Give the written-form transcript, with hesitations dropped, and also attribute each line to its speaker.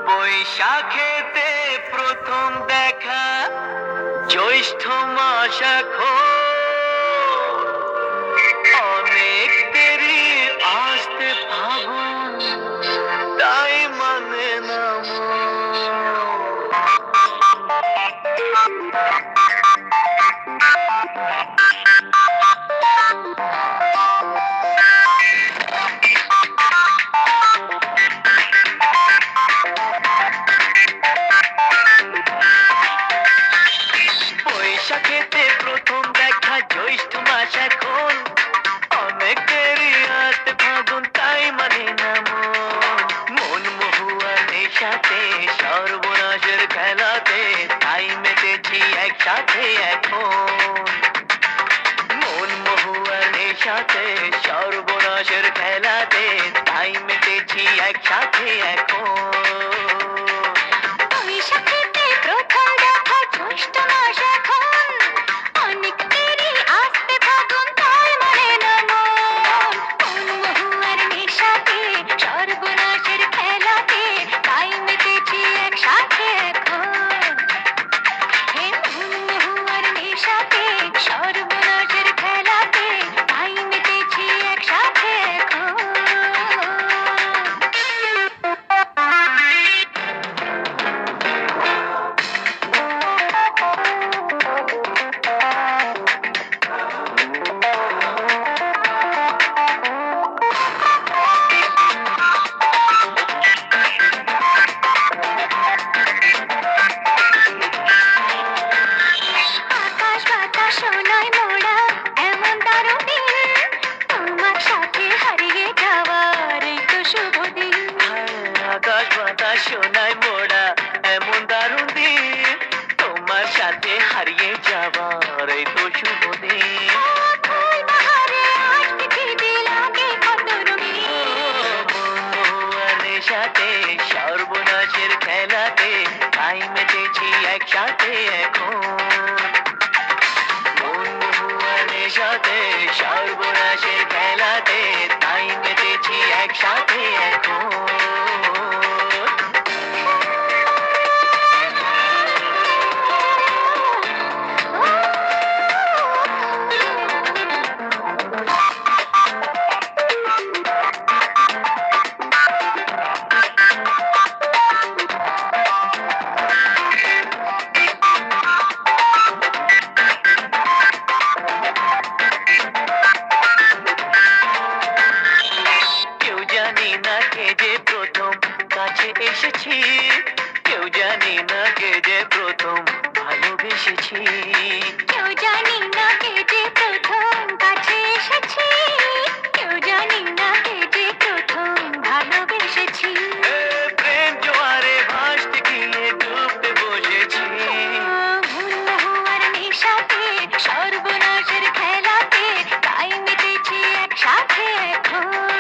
Speaker 1: বৈশাখেতে প্রথম দেখা, জ্যৈষ্ঠ মাস এখন অনেক দেরি, আসতে ফাগুন তাই মানে না বৈশাখেতে প্রথম দেখা, জ্যৈষ্ঠ মাস এখন অনেক দেরি, আসতে ফাগুন তাই মানে না মন মহুয়া নেশাতে, সর্বনাশের খেলাতে তাই মেতেছি একসাথে এখন। মন মহুয়া নেশাতে, সর্বনাশের খেলাতে তাই মেতেছি একসাথে এখন।
Speaker 2: বৈশাখেতে প্রথম দেখা, জ্যৈষ্ঠ মাস এখন অনেক দেরি, আসতে ফাগুন তাই মানে না মন মহুয়ার নেশাতে, সর্বনাশের খেলাতে তাই মেতেছি একসাথে এখন। হে মন মহুয়ার নেশাতে, সর্বনাশের খেলাতে তাই মেতেছি একসাথে এখন। আকাশ বাতাস সোনায় মোড়া, এমন দারুণ দিন, তোমার সাথে হারিয়ে যাওয়ার এই তো শুভ দিন।
Speaker 1: আকাশ বাতাস সোনায় মোড়া, এমন দারুণ দিন, তোমার সাথে হারিয়ে যাবার এই তো শুভ দিন।
Speaker 2: ফুল বাহারে আজ পৃথিবী লাগে কত রঙিন।
Speaker 1: নেশাতে, সর্বনাশের খেলাতে তাই মেতেছি একসাথে এখন। মন মহুয়া নেশাতে, সর্বনাশের খেলাতে তাই মেতেছি একসাথে এখন। কেউ জানি না কে যে প্রথম কাছে এসেছি, কেউ জানি না কে যে প্রথম ভালোবেসেছি।
Speaker 2: কেউ জানি না কে যে প্রথম কাছে এসেছি, কেউ জানি না কে যে প্রথম ভালোবেসেছি।
Speaker 1: প্রেম জোয়ারে ভাসতে গিয়ে ডুবতে বসেছি।
Speaker 2: মন মহুয়ার নেশাতে, সর্বনাশের খেলাতে তাই মেতেছি একসাথে এখন।